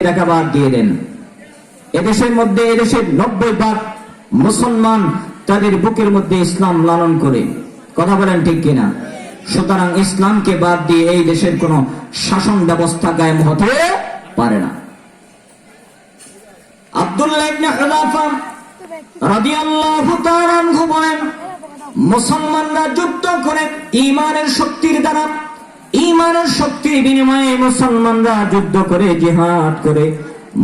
টাকা বাদ দিয়ে দেন। এদেশের মধ্যে এদেশের 90% মুসলমান তাদের বুকের মধ্যে ইসলাম লালন করে। কথা বলেন ঠিক কিনা? সুতরাং ইসলামকে বাদ দিয়ে এই দেশের কোন শাসন ব্যবস্থা কায়েম হতে পারে না। আব্দুল্লাহ ইবনে হুযাফা রাদিয়াল্লাহু তাআলা আনহু বলেন, মুসলমানরা যুদ্ধ করে ঈমানের শক্তির দ্বারা, ঈমানের শক্তির বিনিময়ে মুসলমানরা যুদ্ধ করে, জিহাদ করে।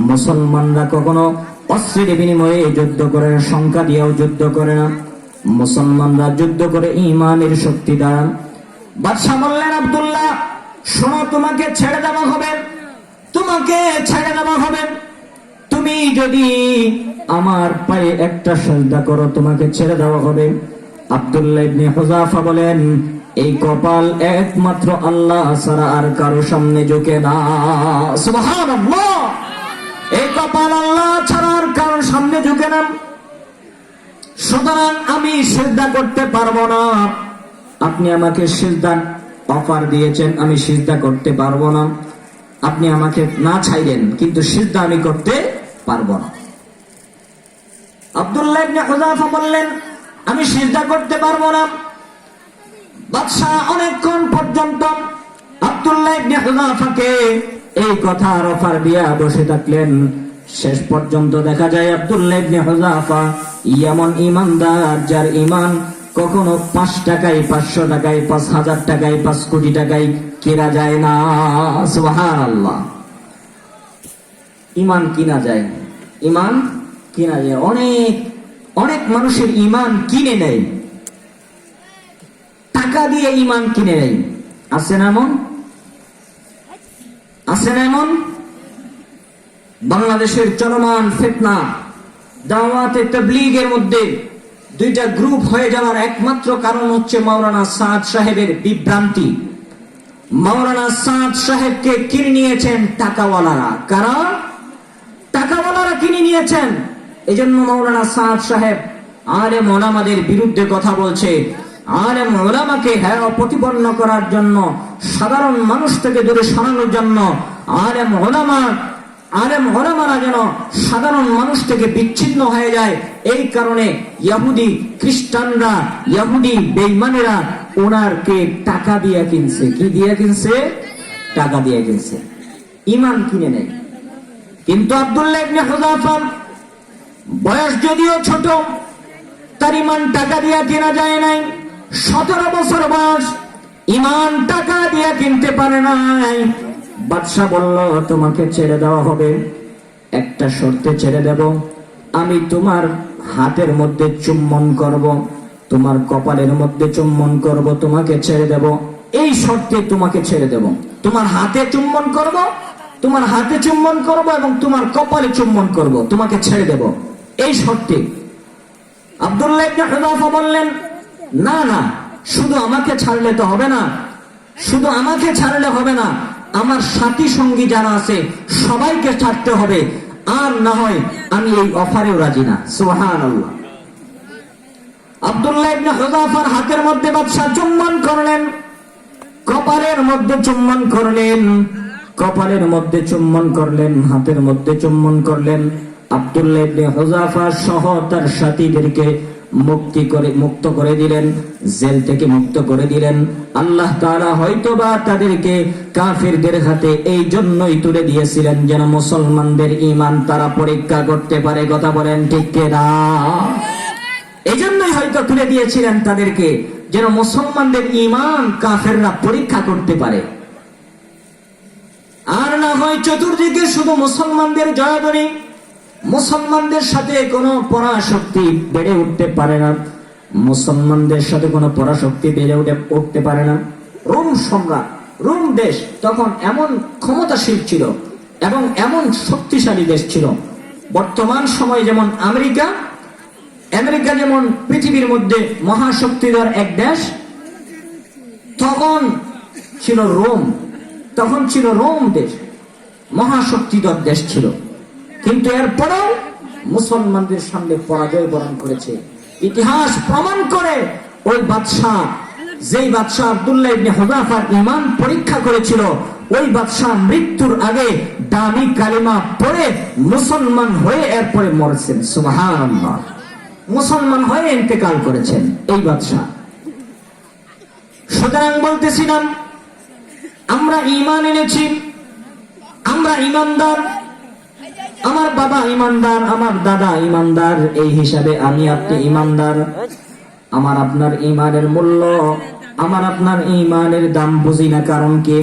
মুসলমানরা কখনো অস্ত্রের বিনিময়ে যুদ্ধ করে না, সংখ্যা দিয়েও যুদ্ধ করে না। মুসলমানরা যুদ্ধ করে ঈমানের শক্তি দ্বারা। বাদশা বললেন, আব্দুল্লাহ শোনো, তোমাকে ছেড়ে দেওয়া হবে, তোমাকে ছেড়ে দেওয়া হবে। তুমি যদি আমার পায়ে একটা সিজদা করো, তোমাকে ছেড়ে দেওয়া হবে। আব্দুল্লাহ ইবনে হুযাফা বলেন, এই কপাল একমাত্র আল্লাহ ছাড়া আর কারো সামনে ঝুঁকে না। সুবহানাল্লাহ! এই কপাল আল্লাহ ছাড়া আর কারো সামনে ঝুঁকে না। সুতরাং আমি সিজদা করতে পারবো না। আপনি আমাকে সিজদার অফার দিয়েছেন, আমি সিজদা করতে পারবো না। আপনি আমাকে না ছাইলেন, কিন্তু সিজদা আমি করতে পারবো না। আব্দুল্লাহ ইবনে হুযাফা বললেন, আমি সিজদা করতে পারবো না। বাদশা অনেকক্ষণ পর্যন্ত আব্দুল্লাহ ইবনে হুযাফাকে এই কথার অফার দিয়া বসে থাকলেন। শেষ পর্যন্ত দেখা যায় আব্দুল্লাহ ইবনে হুযাফা এমন ঈমানদার, যার ঈমান কখনো 5 টাকায়, 500 টাকায়, 5000 টাকায়, 5 কোটি টাকায় কেনা যায় না। সুবহানাল্লাহ! ঈমান কিনা যায়, ঈমান কিনা যায়। অনেক অনেক মানুষের ঈমান কিনে নেয়, টাকা দিয়ে ঈমান কিনে নেয়। আছে না এমন? আছে না এমন? বাংলাদেশের চলমান ফিতনা, দাওয়াতে তাবলীগের মধ্যে 2টা গ্রুপ হয়ে যাওয়ার একমাত্র কারণ হচ্ছে মাওলানা সাদ সাহেবের বিভ্রান্তি। মাওলানা সাদ সাহেবকে কিনে নিয়েছেন টাকাওয়ালারা। কারণ টাকাওয়ালারা কিনে নিয়েছেন, এজন্য মাওলানা সাদ সাহেব আলেম ওলামাদের বিরুদ্ধে কথা বলছে। আলেম ওলামাকে প্রতিপন্ন করার জন্য, সাধারণ মানুষ থেকে দূরে সরানোর জন্য, আলেম ওলামারা যেন সাধারণ মানুষ থেকে বিচ্ছিন্ন হয়ে যায়, এই কারণে ইহুদি খ্রিস্টানরা, ইহুদি বেঈমানেরা ওনারকে টাকা দিয়ে কিনছে। কি দিয়ে কিনছে? টাকা দিয়ে কিনছে, ঈমান কিনে নেয়। কিন্তু আব্দুল্লাহ ইবনে হুযাফা বয়স যদিও ছোট, তার ঈমান টাকা দিয়ে কেনা যায় নাই। 17 বছর বয়স, ঈমান টাকা দিয়ে কিনতে পারে নাই। বাদশা বলল, তোমাকে ছেড়ে দেওয়া হবে, একটা শর্তে ছেড়ে দেব। আমি তোমার হাতের মধ্যে চুম্বন করব, তোমার কপালের মধ্যে চুম্বন করব, তোমাকে ছেড়ে দেব। এই শর্তে তোমাকে ছেড়ে দেব। তোমার হাতে চুম্বন করব, তোমার হাতে চুম্বন করব এবং তোমার কপালে চুম্বন করব, তোমাকে ছেড়ে দেব, এই শর্তে। আব্দুল্লাহ ইবনে হুযাফা বললেন, না না, শুধু আমাকে ছাড়লে তো হবে না, শুধু আমাকে ছাড়লে হবে না, আমার সাথী সঙ্গী যারা আছে সবাইকে ছাড়তে হবে, আর না হয় আমি এই অফারেও রাজি না। সুবহানাল্লাহ! আব্দুল্লাহ ইবনে হুযাফার হাতের মধ্যে বাদশা চুম্বন করলেন, কপালের মধ্যে চুম্বন করলেন, কপালের মধ্যে চুম্বন করলেন, হাতের মধ্যে চুম্বন করলেন। আব্দুল্লাহ ইবনে হুযাফা সহ তার সাথীদেরকে মুক্ত করে দিলেন, জেল থেকে মুক্ত করে দিলেন। আল্লাহ তাআলা হয়তোবা তাদেরকে কাফিরদের হাতে এই জন্যই তুলে দিয়েছিলেন, যেন মুসলমানদের ঈমান তারা পরীক্ষা করতে পারে। কথা বলেন ঠিক কিনা? এই জন্যই হয়তো তুলে দিয়েছিলেন তাদেরকে, যেন মুসলমানদের ঈমান কাফেররা পরীক্ষা করতে পারে। আর না হয় চতুর্দিকে শুধু মুসলমানদের জয়ধ্বনি, মুসলমানদের সাথে কোনো পরাশক্তি বেড়ে উঠতে পারে না, মুসলমানদের সাথে কোনো পরাশক্তি বেড়ে উঠতে পারে না। রোম সম্রাট, রোম দেশ তখন এমন ক্ষমতাশীল ছিল এবং এমন শক্তিশালী দেশ ছিল। বর্তমান সময়ে যেমন আমেরিকা যেমন পৃথিবীর মধ্যে মহাশক্তিধর এক দেশ, তখন ছিল রোম, তখন ছিল রোম দেশ, মহাশক্তিধর দেশ ছিল। কিন্তু এরপরেও মুসলমানদের সামনে পরাজয় বরণ করেছে। ইতিহাস প্রমাণ করে ওই বাদশা, যেই বাদশা আব্দুল্লাহ ইবনে হুযাফার ঈমান পরীক্ষা করেছিল, ওই বাদশাহ মৃত্যুর আগে দামি কালিমা পড়ে মুসলমান হয়ে এরপরে মরছেন। সুবহানাল্লাহ, মুসলমান হয়ে ইন্তেকাল করেছেন এই বাদশাহ। সুতরাং বলতেছিলাম, আমরা ঈমান এনেছি, আমরা ঈমানদার, আমার বাবা ঈমানদার, আমার দাদা ঈমানদার, এই হিসাবে আমি আপনি ঈমানদার। আমার আপনার ঈমানের মূল্য, আমার আপনার ঈমানের দাম বুঝি না। কারণ কি?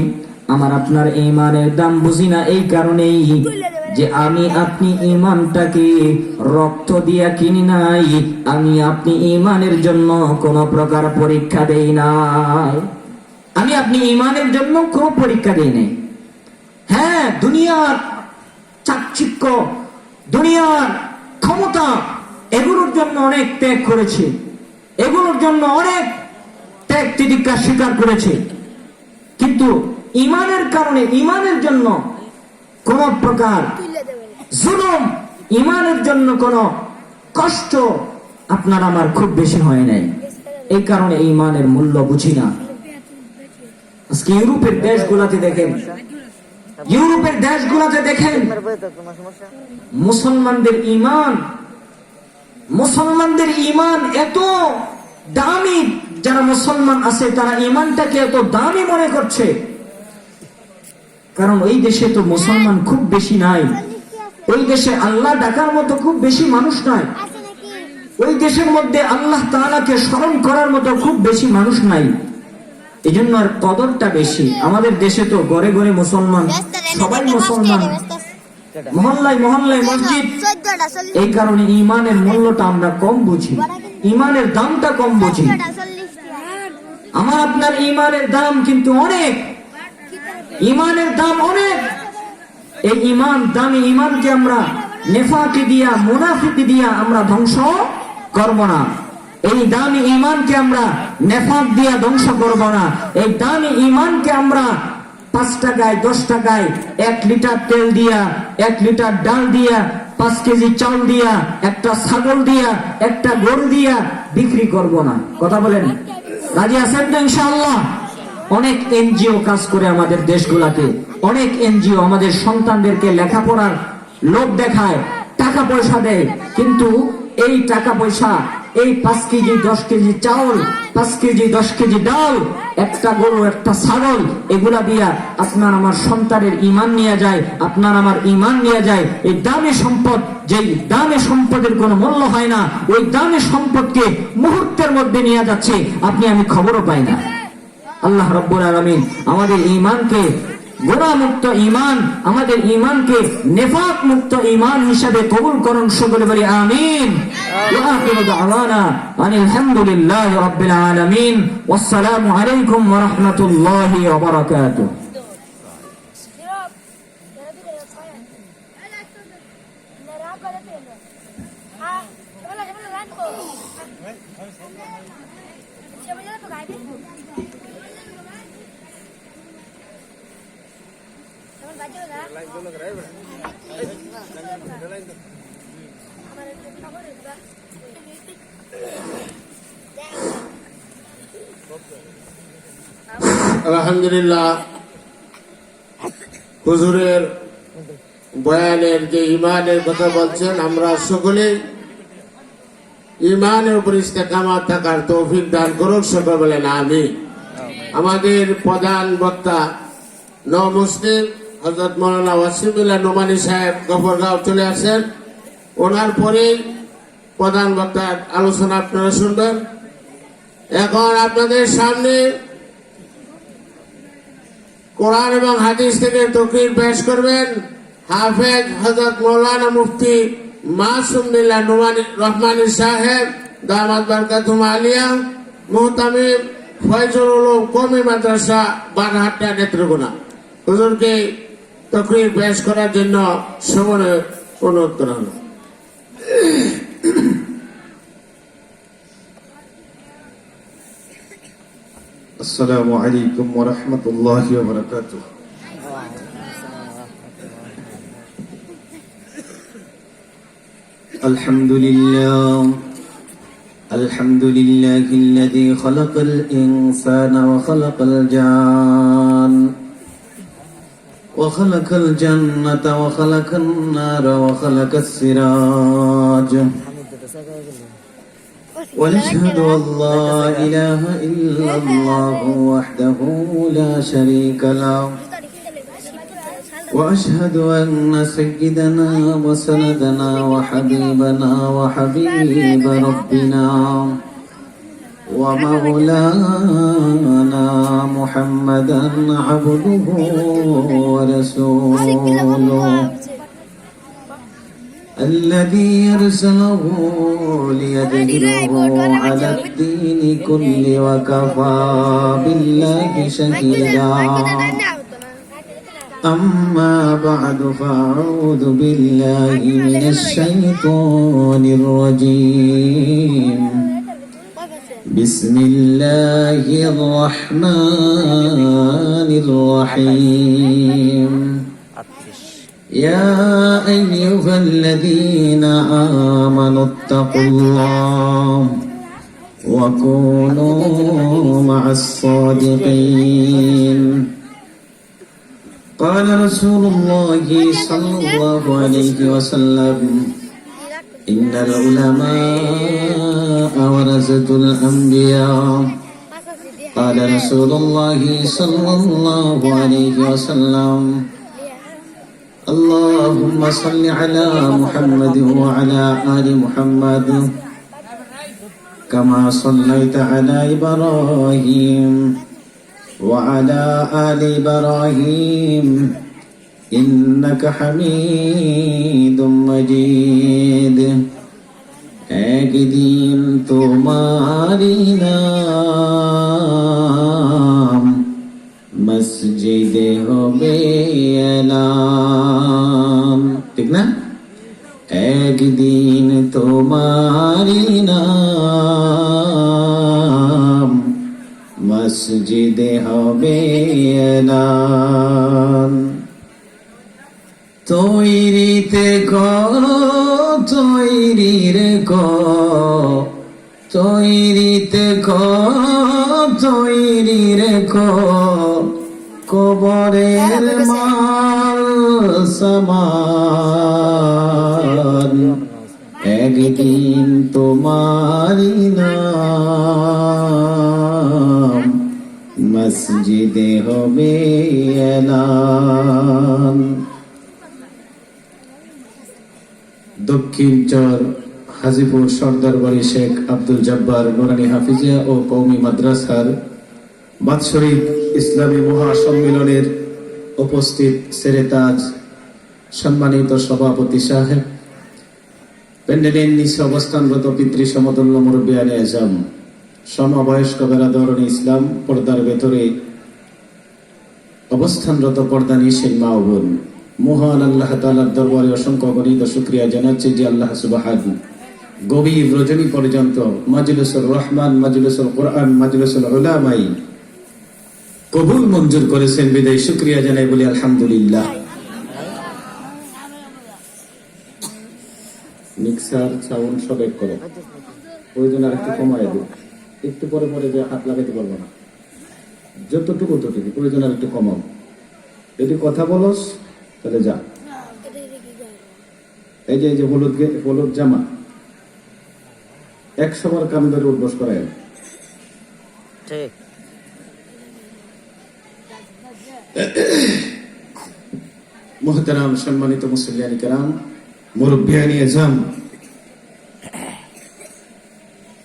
আমার আপনার ঈমানের দাম বুঝি না এই কারণেই যে আমি আপনি ঈমানটাকে রক্ত দিয়া কিনি নাই, আমি আপনি ঈমানের জন্য কোন প্রকার পরীক্ষা দেই নাই, আমি আপনি ঈমানের জন্য কোন পরীক্ষা দেই নাই। হ্যাঁ, দুনিয়ার চাকচিক্য, দুনিয়ার ক্ষমতা, এগুলোর জন্য অনেক ত্যাগ করেছি, এগুলোর জন্য অনেক ত্যাগ তিতিক্ষা স্বীকার করেছি, কিন্তু ঈমানের কারণে, ঈমানের জন্য কোন প্রকার জুলুম, ঈমানের জন্য কোন কষ্ট আপনার আমার খুব বেশি হয় নাই। এই কারণে ঈমানের মূল্য বুঝি না। আজকে ইউরোপের দেশগুলোতে দেখেন, ইউরোপের দেশগুলোতে দেখেন মুসলমানদের ঈমান, মুসলমানদের ঈমান এত দামি, যারা মুসলমান আছে তারা ঈমানটাকে এত দামি মনে করছে, কারণ ওই দেশে তো মুসলমান খুব বেশি নাই, ওই দেশে আল্লাহ ডাকার মতো খুব বেশি মানুষ নাই, ওই দেশের মধ্যে আল্লাহ তাআলাকে স্মরণ করার মতো খুব বেশি মানুষ নাই, এই জন্য আর কদরটা বেশি। আমাদের দেশে তো ঘরে ঘরে মুসলমান, সবাই মুসলমান, মহল্লায় মহল্লায় মসজিদ, এই কারণে ঈমানের মূল্যটা আমরা কম বুঝি, ঈমানের দামটা কম বুঝি। আমার আপনার ঈমানের দাম কিন্তু অনেক, ঈমানের দাম অনেক। এই ঈমান, দামি ঈমানকে আমরা নেফাকি দিয়া, মুনাফিকি দিয়া আমরা ধ্বংস করব না। এই দামি ঈমানকে আমরা নেফাক দিয়া ধ্বংস করব না। এই দামি ঈমানকে আমরা 5 টাকায়, 10 টাকায় 1 লিটার তেল দিয়া, 1 লিটার ডাল দিয়া, 5 কেজি চাল দিয়া, একটা ছাগল দিয়া, একটা গরু দিয়া বিক্রি করব না। কথা বলেন, রাজি আছেন তো ইনশাআল্লাহ? অনেক এনজিও কাজ করে আমাদের দেশগুলাতে, অনেক এনজিও আমাদের সন্তানদেরকে লেখাপড়ার লোভ দেখায়, টাকা পয়সা দেয়, কিন্তু এই টাকা পয়সা, এই 5 কেজি 10 কেজি চাউল, 5 কেজি 10 কেজি ডাল, একটা গরু, একটা ছাগল, এগুলা দিয়া আপনার আমার সন্তানের ঈমান নিয়ে যায়, আপনার আমার ঈমান নিয়ে যায়। এই দামি সম্পদ, যেই দামি সম্পদের কোনো মূল্য হয় না, ওই দামি সম্পদকে মুহূর্তের মধ্যে নিয়ে যাচ্ছে, আপনি আমি খবরও পাই না। আল্লাহ রাব্বুল আলামিন আমাদের ঈমানকে গুনাহ মুক্ত ঈমান, আমাদের ঈমানকে নিফাক মুক্ত ঈমান হিসেবে কবুল করুন। সকলে বলি আমিন। ওয়া আখিরু দাওয়ানা আনিল হামদুলিল্লাহি রাব্বিল আলামিন। ওয়াসসালামু আলাইকুম ওয়া রাহমাতুল্লাহি ওয়া বারাকাতুহু। আলহামদুলিল্লাহ, হুজুরের বয়ানের যে ঈমানের কথা বলছেন, আমরা সকলেই ঈমানের উপর ইস্তেকামাত থাকার তৌফিক দান করুক। সকলে বলেন আমিন। আমাদের প্রধান বক্তা মুসলিম হযরত মাওলানা ওয়াসিমুল্লাহ নোমানী সাহেব গফরগাঁও চলে আসেন। ওনার পরেই প্রধান বক্তার আলোচনা আপনারা শুনবেন। এখন আপনাদের সামনে কোরআন এবং হাদিস থেকে তাকরীর পেশ করবেন হাফেজ হযরত মাওলানা মুফতি মাসুম বিল্লাহ নোমানী রহমানী সাহেব দামাত বরকাতুহুম আলিয়া, মুহতামিম ফয়জুল উলুম কওমি মাদ্রাসা বারহাট্টা নেত্রকোনা। হুজুরকে তাকরীর পেশ করার জন্য সময় অনুরোধ করা হলো। السلام عليكم ورحمة الله وبركاته. الحمد لله الذي خلق الإنسان وخلق الجان وخلق الجنة وخلق النار وخلق السراج ونشهد أن لا إله إلا الله وحده لا شريك له وأشهد أن سيدنا وسندنا وحبيبنا وحبيب ربنا ومولانا محمدا عبده ورسوله الذي أرسله ليدله على الدين كله وكفى بالله شهيدا أما بعد فأعوذ بالله من الشيطان الرجيم بسم الله الرحمن الرحيم يا أيها الذين آمنوا اتقوا الله وكونوا مع الصادقين قال رسول الله صلى الله عليه وسلم إن العلماء ورثة الأنبياء قال رسول الله صلى الله عليه وسلم اللهم صل على محمد وعلى آل محمد كما صليت على إبراهيم وعلى آل إبراهيم إنك حميد مجيد একদিন তোমারি নাম মসজিদে হবে এলাম ঠিক না একদিন তোমারি নাম মসজিদে হবে এলাম তৈরিতে তৈরি রে তৈরিতে তৈরি রে কবরের মাল সামান একদিন তোমারি নাম মসজিদে হবে এলান দক্ষিণ চর হাজিপুর সর্দার বাড়ি শেখ আব্দুল জব্বার নুরানি হাফিজিয়া ও কওমি মাদ্রাসার বাৎসরিক ইসলামী মহাসম্মেলনের উপস্থিত সেরেতাজ সম্মানিত সভাপতি সাহেব, প্যান্ডেলের নিচে অবস্থানরত পিতৃ সমতুল্য মুরব্বিয়ানে আজম, সমবয়স্ক বেরাদরণী ইসলাম, পর্দার ভেতরে অবস্থানরত পর্দা নিশীন মা ও বোন, মহান আল্লাহ তাআলার দরবারে অসংখ্য গণিত শুকরিয়া জানাচ্ছি যে আল্লাহ সুবহানাহু গভীর রজনী পর্যন্ত মাজলিসুর রহমান, মাজলিসুল কোরআন, মাজলিসুল উলামাই কবুল মঞ্জুর করেছেন। বিদায় শুকরিয়া জানাই বলি আলহামদুলিল্লাহ। মিক্সার সাউন্ড সব এক করো, প্রয়োজন আর একটু কমায় দেব, একটু পরে পরে যে হাত লাগাইতে পারবো না, যতটুকু ততটুকু প্রয়োজন আর একটু কমাও। যদি কথা বলস তাহলে যা। এই যে হলুদ জামা 100 বার কান ধরে উঠবস করায়। ঠিক মুহতারাম সম্মানিত মুসল্লিয়ানি কেরাম, মুরব্বিয়ানি আজম,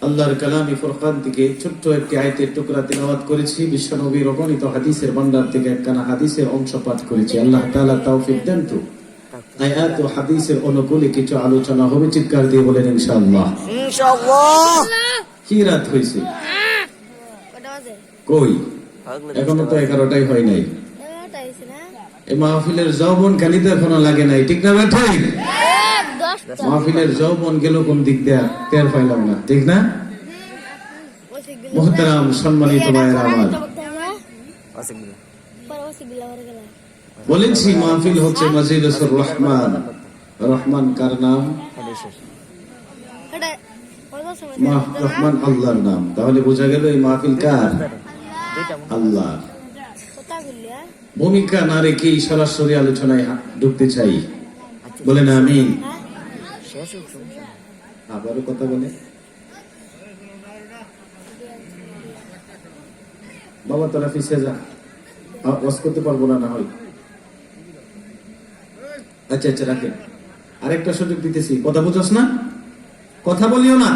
আল্লাহর কালামি ফুরকান থেকে ছোট্ট একটি আয়াতের টুকরা তিলাওয়াত করেছি। বিশ্ব নবীর অগণিত হাদিসের ভান্ডার থেকে একখানা হাদিসের অংশ পাঠ করেছি। আল্লাহ তাআলা তৌফিক দেন তো আয়াত ও হাদিসের অনুকূলে কিছু আলোচনা হবে। চিৎকার দিয়ে বলেন ইনশাআল্লাহ। ইনশাআল্লাহ। কি রাত হয়েছে? কই এখনো তো 11টাই হয় নাই। এই মাহফিলের যৌবন খালি তো এখনো লাগে নাই, ঠিক না ঠিক? মাহফিলের যৌবন গেল কোন দিক দিয়ে টের পাইলাম না, ঠিক না? মুহতারাম সম্মানিত ভাইয়েরা আমার, বলেছি মাহফিল হচ্ছে মাজলিসুর রহমান। রহমান কার নাম? রহমান আল্লাহর নাম। তাহলে বোঝা গেল এই মাহফিল কার? আল্লাহ। ভূমিকা না রেখেই সরাসরি আলোচনায় ঢুকতে চাই। বলেন আমিন। আবারও কথা বলে বাবা, তোরা পিছিয়ে যা, ওয়াজ করতে পারবো না, না হয়। আচ্ছা আচ্ছা, রাখেন। আরেকটা সুযোগ দিতেছি, কথা বুঝছস না, কথা বলিও না।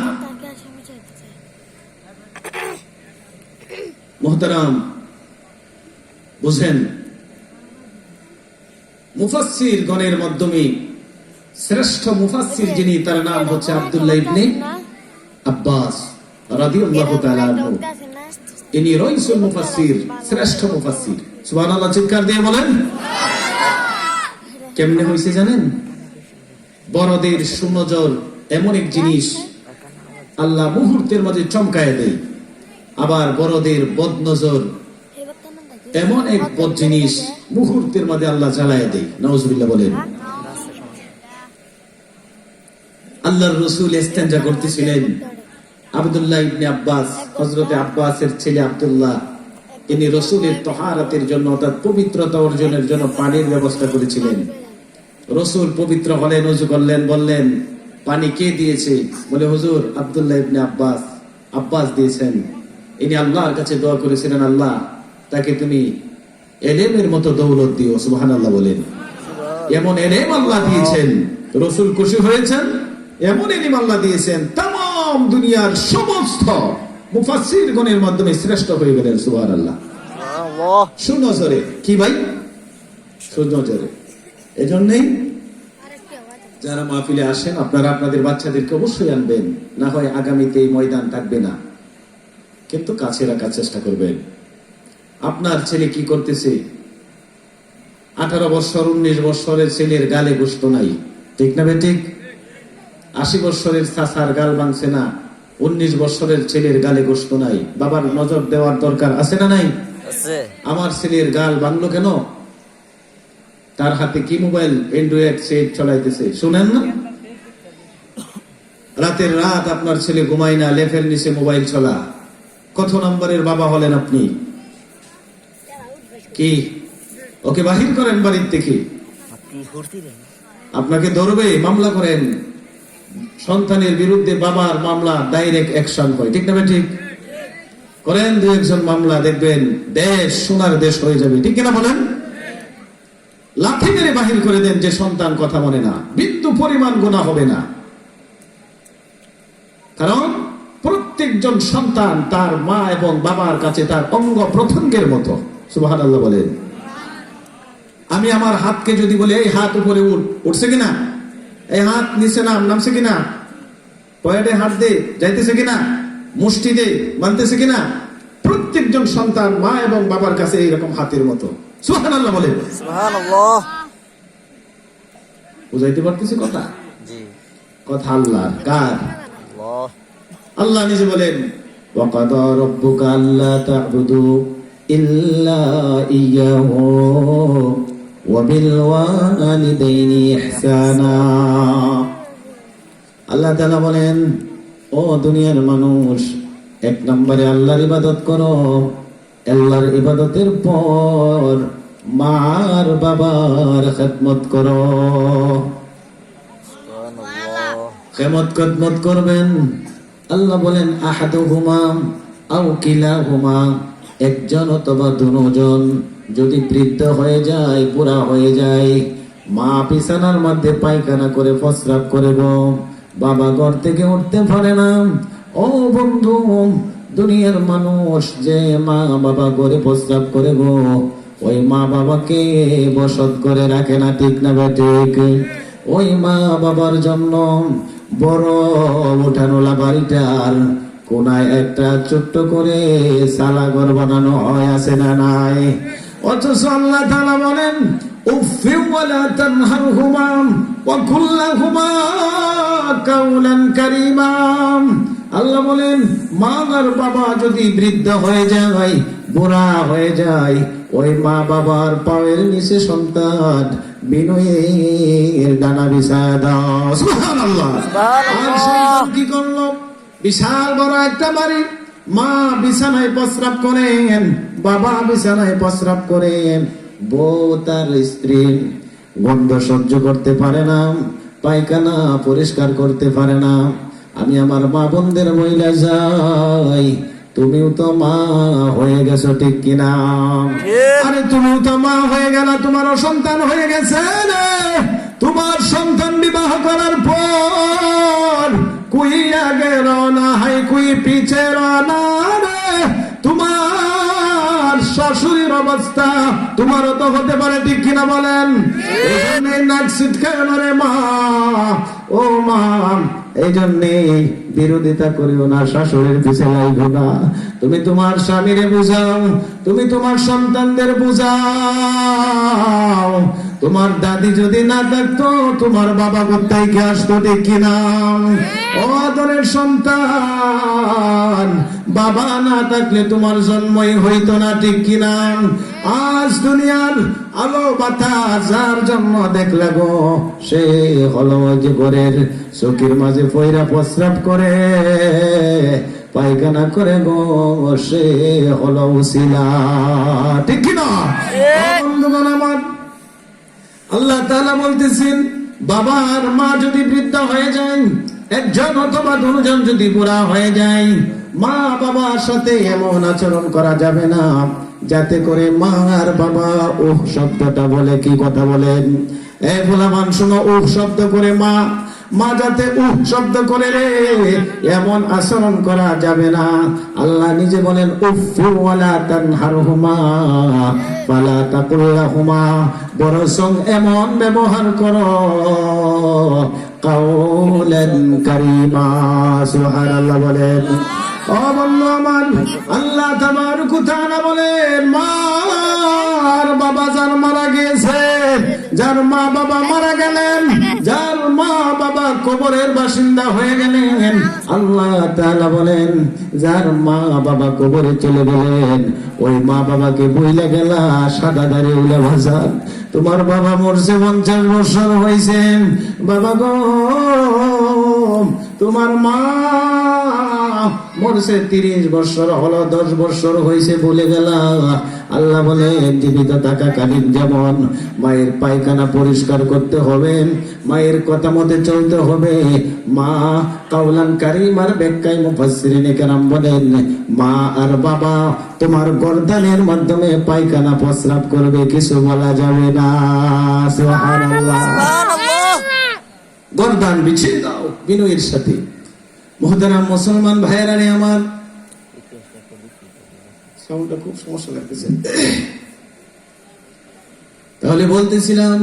মোহতারাম, বুঝেন, মুফাসসির গণের মাধ্যমে শ্রেষ্ঠ মুফাসসির যিনি, তার নাম হচ্ছে আব্দুল্লাহ ইবনে আব্বাস রাদিয়াল্লাহু তাআলা আনহু। ইনি রাইসুল মুফাসসির, শ্রেষ্ঠ মুফাসসির। সুবহানাল্লাহ, চিৎকার দিয়ে বলেন। কেমনে হয়েছে জানেন? বড়দের সুনজর এমন এক জিনিস আল্লাহ মুহূর্তের মাঝে চমকায় দেয়, আবার বড়দের বদনজর এমন এক বদ জিনিস মুহূর্তের মাঝে আল্লাহ জ্বালায় দেয়। নাউজুবিল্লাহ বলেন। আল্লাহর রাসূল ইস্তেনজা করতেছিলেন। আব্দুল্লাহ ইবনে আব্বাস, হযরতে আব্বাসের ছেলে আব্দুল্লাহ, তিনি রাসূলের তাহারাতের জন্য, অর্থাৎ পবিত্রতা অর্জনের জন্য পানির ব্যবস্থা করেছিলেন। রাসূল পবিত্র হলেন, ওযু করলেন, বললেন পানি কে দিয়েছে? বলে হুজুর আব্দুল্লাহ ইবনে আব্বাস, আব্বাস দিয়েছেন। ইনি আল্লাহর কাছে দোয়া করেছিলেন, আল্লাহ তাকে তুমি এলেমের মতো দৌলত দিও। সুবহানাল্লাহ বলেন। এমন এলেম আল্লাহ দিয়েছেন, রাসূল খুশি হয়েছেন। এমন এলেম আল্লাহ দিয়েছেন, তাম দুনিয়ার সমস্ত মুফাসসির গণের মাধ্যমে শ্রেষ্ঠ হয়ে গেলেন। সুবহানাল্লাহ। সুনজরে কি ভাই? সুনজরে। এজন্যই যারা মাহফিলে আসেন, আপনারা আপনাদের বাচ্চাদেরকে অবশ্যই আনবেন, না হয় আগামীতে এই ময়দান থাকবে না। কিন্তু কাছে রাখার চেষ্টা করবেন। আপনার ছেলে কি করতেছে? 18 বছর 19 বছরের ছেলের গালে গোশত নাই, ঠিক না বেঠিক? 80 বছরের চাচার গাল ভাঙছে না, 19 বছরের ছেলের গালে গোশত নাই। বাবার নজর দেওয়ার দরকার আছে না নাই? আমার ছেলের গাল ভাঙলো কেন? তার হাতে কি মোবাইল, অ্যান্ড্রয়েড সেট চলাইতেছে, শুনেন না? রাতের রাত আপনার ছেলে ঘুমায় না, লেফের নিচে মোবাইল চলা। কত নম্বরের বাবা হলেন আপনি? কি ওকে বাহির করেন বাড়ির থেকে, আপনাকে ধরবে, মামলা করেন। সন্তানের বিরুদ্ধে বাবার মামলা, ডাইরেক্ট অ্যাকশন হয়, ঠিক না ঠিক? করেন 2-1 মামলা, দেখবেন দেশ সোনার দেশ হয়ে যাবে, ঠিক কিনা বলেন? লাঠি মেরে বাহির করে দেন যে সন্তান কথা মানে না, বিন্দু পরিমাণ গুনাহ হবে না। কারণ প্রত্যেকজন সন্তান তার মা এবং বাবার কাছে তার অঙ্গ প্রত্যঙ্গের মতো। সুবহানাল্লাহ বলেন। আমি আমার হাতকে যদি বলি এই হাত উপরে উঠছে কিনা, এই হাত নিচে নামছে কিনা, পয়েটে হাত দে যাইতেছে কিনা, মুষ্টি দে মানতেছে কিনা, প্রত্যেকজন সন্তান মা এবং বাবার কাছে এইরকম হাতের মতো। সুবহানাল্লাহ বলেন। সুবহানাল্লাহ। বুঝাইতে পারতেছি কথা? জি। কথা আল্লাহ কার? আল্লাহ। আল্লাহ নিজে বলেন, ওয়া কাদা রাব্বুকা আল্লা তা'বুদু ইল্লা ইয়্যাহু ওয়া বিল ওয়ালিদাইনি ইহসানা। আল্লাহ তাআলা বলেন, ও দুনিয়ার মানুষ, 1 নম্বরে আল্লাহর ইবাদত করো। আল্লাহর ইবাদতের পর মার বাবার খেদমত করো। খেদমত করবেন। আল্লাহ বলেন, আহাদুহুমা আও কিলাহুমা, একজন অথবা দুজন যদি বৃদ্ধ হয়ে যায়, বুড়া হয়ে যায়, মা বিছানার মধ্যে পায়খানা করে প্রস্রাব করে গো, বাবা ঘর থেকে উঠতে পারে না। ও বন্ধু, দুনিয়ার মানুষ যে মা বাবা ঘরে প্রস্রাব করে গো, ওই মা বাবাকে বসত করে রাখে না, ঠিক না ঠিক? ওই মা বাবার জন্য বড় উঠানোলা বাড়িটার কোনায় একটা ছোট্ট করে সালাঘর বানানো হয়, আছে না নাই? অথচ আল্লাহ তাআলা বলেন, উফি ওয়ালা তানহারহুমা ওয়া কুল লাহুমা কাওলান কারীমা। আল্লাহ বলেন, মা আর বাবা যদি বৃদ্ধ হয়ে যায়, বুড়া হয়ে যায়, ওই মা বাবার পায়ের নিচে সন্তান বিনয়ের ডানা বিছায় দাও। সুবহানাল্লাহ। আর সেই কি করলো? বিশাল বড় একটা বাড়ি, মা বিছানায় প্রস্রাব করেন, বাবা বিছানায় প্রস্রাব করেন, বউ তার স্ত্রীর গন্ধ সহ্য করতে পারে না, পায়খানা পরিষ্কার করতে পারে না। আমি আমার মা বোনদের মহিলা যাই, তুমিও তো মা হয়ে গেছো, ঠিক কিনা? আরে তুমিও তো মা হয়ে গেল, তোমারও সন্তান হয়ে গেছে রে। তোমার সন্তান বিবাহ করার পর কুই আগে রওনা হয়, কুই পিছে রওনা রে। তোমার শাশুড়ির অবস্থা তোমারও তো হতে পারে, ঠিক কিনা বলেন? এই জন্য নাক ছিটকায় না রে মা, ও মা। এই জন্যে বিরোধিতা করিও না, শাশুড়ির পিছে লাগো না। তুমি তোমার স্বামীরে বুঝাও, তুমি তোমার সন্তানদের বুঝাও। তোমার দাদি যদি না থাকতো, তোমার বাবা কোথায় কে আসতো, ঠিক কিনা? ও আদরের সন্তান, বাবা না থাকলে তোমার জন্মই হইতো না, ঠিক কিনা? আজ দুনিয়ার আলো বাতাস যার জন্ম দেখলে গো, সে হলো ওই যে ঘরের চকির মাঝে পয়রা প্রস্রাব করে, পায়খানা করে গো, সে হলো উসিলা, ঠিক কিনা? বন্ধুগণ আমার, আল্লাহ তাআলা বলতেছেন, বাবা আর মা যদি বৃদ্ধ হয়ে যায়, একজন অথবা দুজন যদি বুড়া হয়ে যায়, মা বাবার সাথে এমন আচরণ করা যাবে না যাতে করে মা আর বাবা উহ শব্দটা বলে। কি কথা বলেন? এ ফুলামান শুনো, উহ শব্দ করে মা, মা যাতে উহ শব্দ করে রে, এমন আচরণ করা যাবে না। আল্লাহ নিজে বলেন, উফু ওয়ালা তানহারহুমা ফালা তাকুল লাহুমা, বরং এমন ব্যবহার করো কাওলান কারীমা। সুবহানাল্লাহ বলেন। ও বন্ধু আমার, আল্লাহ তাবারক ওয়া তাআলা বলেন, মা আর বাবা যার মারা গেছে, যার মা বাবা মারা গেলেন, যার মা বাবা কবরের বাসিন্দা হয়ে গেলেন, আল্লাহ তাআলা বলেন, যার মা বাবা কবরে চলে গেলেন, ওই মা বাবাকে বইলা গেলা সাদা দাড়ি উলে ভাসান। তোমার বাবা মরছে 50 বছর হয়েছে, বাবা গো তোমার মা মরছে 30 বছর হলো, 10 বছর হয়েছে বলে গেলা। আল্লাহ বলে, জীবিত থাকাকালীন যেমন মায়ের পায়খানা পরিষ্কার করতে হবে, মায়ের কথা মতে চলতে হবে। মা কাওলান কারীমার ব্যাখ্যায় মুফাসসিরিনে কেরাম বলেন, মা আর বাবা তোমার গর্দানের মাধ্যমে পায়খানা প্রস্রাব করবে, কিছু বলা যাবে না। সুবহানাল্লাহ। গর্দান বিছিয়ে দাও বিনয়ের সাথে। মুহতারাম মুসলমান ভাইয়েরা রে আমার, সাউন্ডটা খুব সমস্যা লাগতেছে। তাহলে বলতেছিলাম,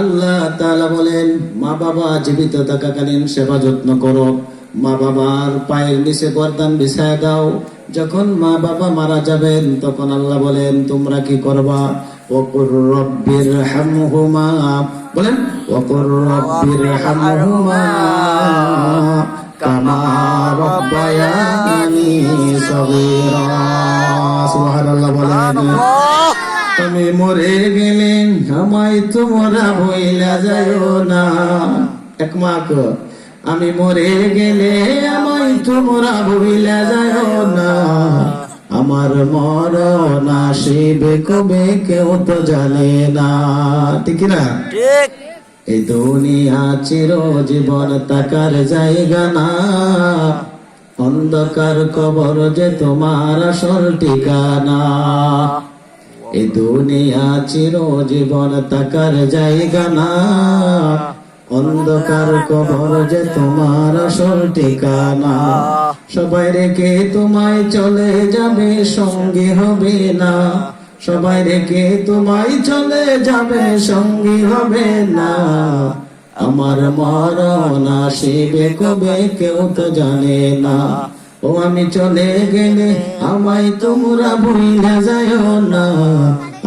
আল্লাহ তাআলা বলেন, মা বাবা জীবিত থাকাকালীন সেবা যত্ন করো, মা বাবার পায়ের নিচে গর্দান বিছায় দাও। যখন মা বাবা মারা যাবেন, তখন আল্লাহ বলেন, তোমরা কি করবা? ওকুর রব্বির হামহুমা, বলেন ওকুর রব্বির হামহুমা কামা রাব্বায়ানি সগীরা। সুবহানাল্লাহ বলেন। আমি মরে গেলে আমায় তোমরা ভুইলা যাইও না। এক মাক, আমি মরে গেলে আমায় তোমরা ভুইলা যাইও না। আমার মরণ আসিবে কবে কেউ তো জানে না, ঠিক না? ঠিক। এই দুনিয়া চিরজীবন থাকার জায়গা না, অন্ধকার কবর যে তোমার আসল ঠিকানা। এই দুনিয়া চিরজীবন থাকার জায়গা না, অন্ধকার কবর যে তোমার আসল ঠিকানা। সবাই রেখে তোমায় চলে যাবে, সঙ্গী হবে না। সবাই রেখে তোমায় চলে যাবে, সঙ্গী হবে না। আমার মরণ আসিবে কবে কেউ তো জানে না। ও আমি চলে গেলে আমায় তোমরা ভুইলা যাইও না।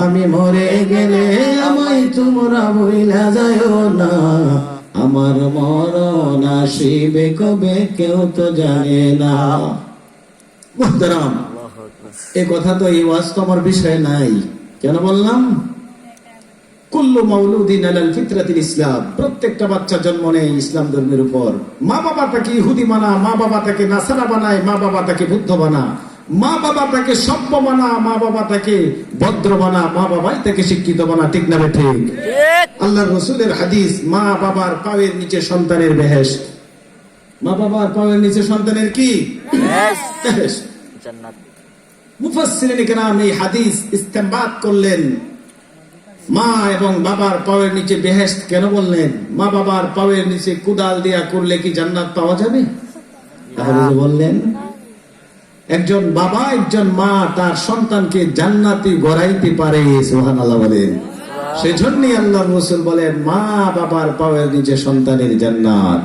আমি মরে গেলে আমায় তোমরা ভুইলা যাইও না। আমার মরণ আসিবে কবে কেউ তো জানে না। মুহতারাম, এই কথা তো এই ওয়াজ তো আমার বিষয় নাই। কেন বললাম? কুল্লু মাউলুদিন আলাল ফিতরাতিল ইসলাম, প্রত্যেকটা বাচ্চা জন্ম নেয় ইসলাম ধর্মের উপর। মা বাবা তাকে ইহুদি বানা, মা বাবা তাকে নাসারা বানায়, মা বাবা তাকে বুদ্ধ বানা, মা বাবা তাকে সভ্য বানা, মা বাবা তাকে ভদ্র বানা, মা বাবাই তাকে শিক্ষিত বানা। ঠিক না ঠিক? আল্লাহর রাসূলের হাদিস, মা বাবার পায়ের নিচে সন্তানের বেহেশত। মা বাবার পায়ের নিচে সন্তানের কি? বেহেশত। মুফাসসিরিন কিরাম এই হাদিস ইস্তেমবাত করলেন, মা এবং বাবার পায়ের নিচে বেহেশত কেন বললেন? মা বাবার পায়ের নিচে কুদাল দিয়া করলে কি জান্নাত পাওয়া যাবে? তাহলে যে বললেন একজন বাবা একজন মা তার সন্তানকে জান্নাতি গড়াইতে পারে। সুবহানাল্লাহ বলেন। সেজন্যই আল্লাহর রাসূল বলেন মা বাবার পায়ের নিচে সন্তানের জান্নাত।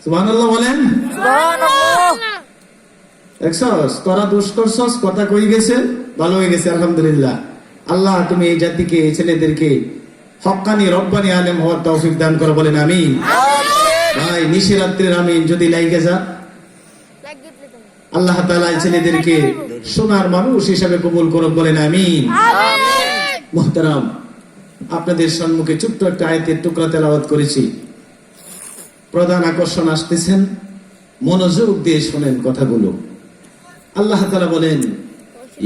সুবহানাল্লাহ বলেন। দেখছস তোরা দোষ করছস, কথা কই গেছে, ভালো হয়ে গেছে আলহামদুলিল্লাহ। আল্লাহ তুমি এই জাতিকে, এই ছেলেদেরকে হক্কানি রব্বানি আলেম হওয়ার তৌফিক দান করো, বলেন আমিন। ভাই নিশিরাত্রির আমিন যদি লাইগে যা, আল্লাহ তাআলা এই ছেলেদেরকে সোনার মানুষ হিসাবে কবুল করো, বলেন আমিন। মুহতারাম, আপনাদের সম্মুখে ছোট্ট একটা আয়াতের টুকরা তেলাওয়াত করেছি। প্রধান আকর্ষণ আসতেছেন, মনোযোগ দিয়ে শোনেন কথাগুলো। আল্লাহ তাআলা বলেন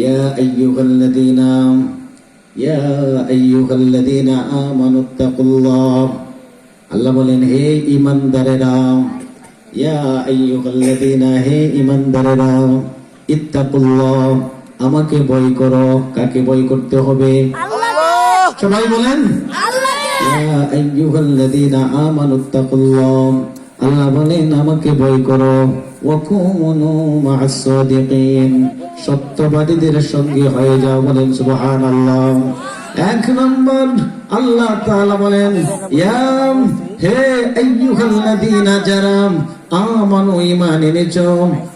ইয়া আইয়ুহাল্লাযীনা আমানুত্তাকুল্লাহ। আল্লাহ বলেন হে ঈমানদারেরা, ইয়া আইয়ুহাল্লাযীনা, হে ঈমানদারেরা, ইত্তাকুল্লাহ, আমাকে ভয় করো। কাকে ভয় করতে হবে? সবাই বলেন ইয়া আইয়ুহাল্লাযীনা আমানুত্তাকুল্লাহ। আল্লাহ বলেন আমাকে ভয় করো। ওয়াকুনু মা'আস সাদিকিন, সত্যবাদীদের সঙ্গে হয়ে যাও, বলেন সুবহানাল্লাহ। এক নম্বর আল্লাহ তাআলা বলেন ইয়া, হে আইয়ুহাল্লাযীনা, যারা আমানু, ঈমান এনেছো,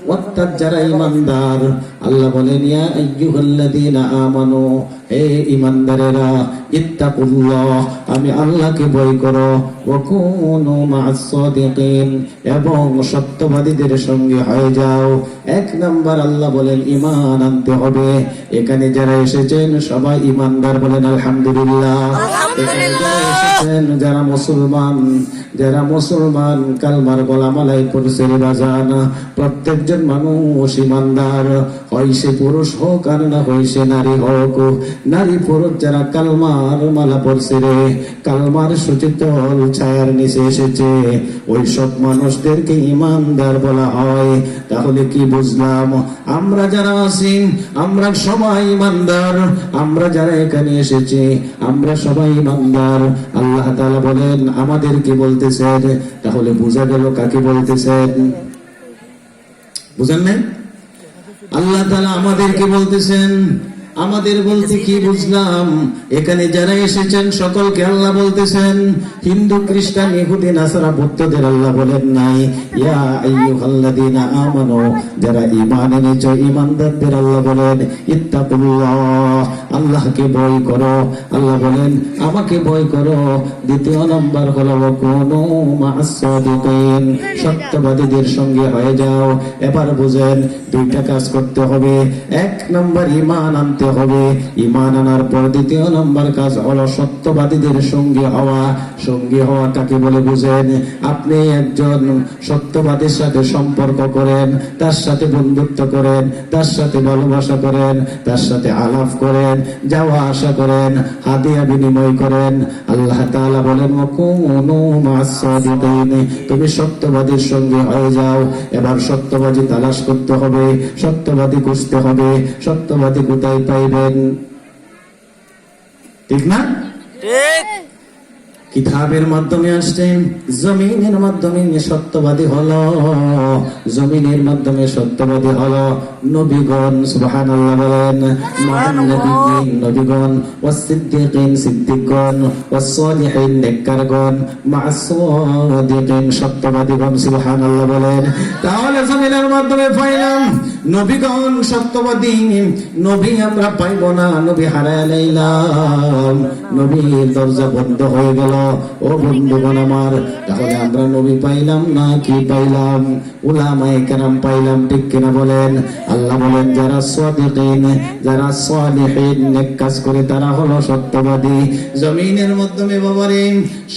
ওয়াত্তাক, যারা ঈমানদার। আল্লাহ বলেন ইয়া আইয়ুহাল্লাযীনা আমানু, হে ঈমানদারেরা, ইত্তাকুল্লাহ, আমি আল্লাহকে ভয় করো। ওয়াকুনু মা'আস সাদিকিন, এবং সত্যবাদীদের সঙ্গে হয়ে যাও। এক নাম্বার আল্লাহ বলেন ঈমান আনতে হবে। এখানে যারা এসেছেন সবাই ঈমানদার, বলেন আলহামদুলিল্লাহ। এখানে যারা এসেছেন, যারা মুসলমান কালমার গলামালাই পড়ছে রে বাজান, প্রত্যেকজন মানুষ ঈমানদার, হয় সে পুরুষ হোক আর না হয় সে নারী হোক। নারী পুরুষ যারা কালমার মালা পড়ছে রে, কালমার সুচিতল ছায়ার নিচে এসেছে, ওই সব মানুষদেরকে ঈমানদার বলা হয়। তাহলে কি বুঝলাম? আমরা যারা আছি আমরা সবাই ঈমানদার। আমরা যারা এখানে এসেছি আমরা সবাই ঈমানদার। আল্লাহ তাআলা বলেন আমাদেরকে বলতেছেন। তাহলে বোঝা গেল কাকে বলতেছেন? বুঝেন নাই? আল্লাহ তাআলা আমাদেরকে বলতেছেন। আমাদের বলতে কি বুঝলাম? এখানে যারা এসেছেন সকলকে আল্লাহ বলতেছেন। হিন্দু, খ্রিস্টান, ইহুদি, নাসারা, বৌদ্ধদের আল্লাহ বলেন নাই। ইয়া আইয়ুহাল্লাযীনা আমানু, যারা ঈমান এনেছো, ঈমানদারদের আল্লাহ বলেন ইত্তাকুল্লাহ, আল্লাহকে ভয় করো। আল্লাহ বলেন আমাকে ভয় করো। দ্বিতীয় নম্বর হলো ওয়াকুনু মা'আস সাদিকিন, সত্যবাদীদের সঙ্গে হয়ে যাও। এবার বুঝেন দুইটা কাজ করতে হবে। এক নম্বর ঈমান আনতে হবে। ঈমান আনার পর দ্বিতীয় নম্বর কাজ হলো সত্যবাদীদের সঙ্গে হওয়া। সঙ্গী হওয়া কাকে বলে বুঝেন? আপনি একজন সত্যবাদীর সাথে সম্পর্ক করেন, তার সাথে বন্ধুত্ব করেন, তার সাথে ভালোবাসা করেন, তার সাথে আলাপ করেন, যাওয়া আসা করেন, হাদিয়া বিনিময় করেন। আল্লাহ তাআলা বলেন ওয়াকুনু মা'আস সাদিকিন, তুমি সত্যবাদীর সঙ্গে হয়ে যাও। এবার সত্যবাদী তালাশ করতে হবে, সত্যবাদী খুঁজতে হবে। সত্যবাদী কোথায় পাইবেন? ঠিক না? ঠিক। কিতাবের মাধ্যমে আসছেন, জমিনের মাধ্যমে সত্যবাদী হলো। জমিনের মাধ্যমে সত্যবাদী হলো নবীগণ। সুবহানাল্লাহ বলেন। মহানবীগণ, নবীগণ, ওয়াসসিদ্দিকিন, সিদ্দিকগণ, ওয়াসসালিহিন, নেককারগণ, মা'আস সাদিকিন, সত্যবাদীগণ। সুবহানাল্লাহ বলেন। তাহলে জমিনের মাধ্যমে পাইলাম নবীগণ সত্যবাদী। নবী আমরা পাইব না, নবী হারায় লাইলাম। নবীর দরজা বন্ধ হয়ে গেল। ও বন্ধুগণ আমার, তাহলে আমরা নবী পাইলাম না কি পাইলাম? উলামায়ে কেরাম পাইলাম, ঠিক কিনা বলেন? আল্লাহ বলেন যারা সাদিকিন, যারা সালিহিন, নেক কাজ করে তারা হলো সত্যবাদী। জমিনের মাধ্যমে বাবারে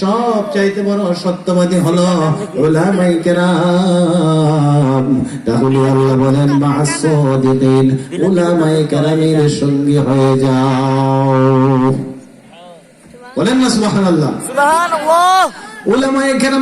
সব চাইতে বড় সত্যবাদী হলো উলামায়ে কেরাম। তাহলে আল্লাহ বলেন মা'আস সাদিকিন, উলামায়ে কেরামের সঙ্গী হয়ে যাও। বলেন না সুবহানাল্লাহ। সুবহানাল্লাহ। উলামায়ে কেরামের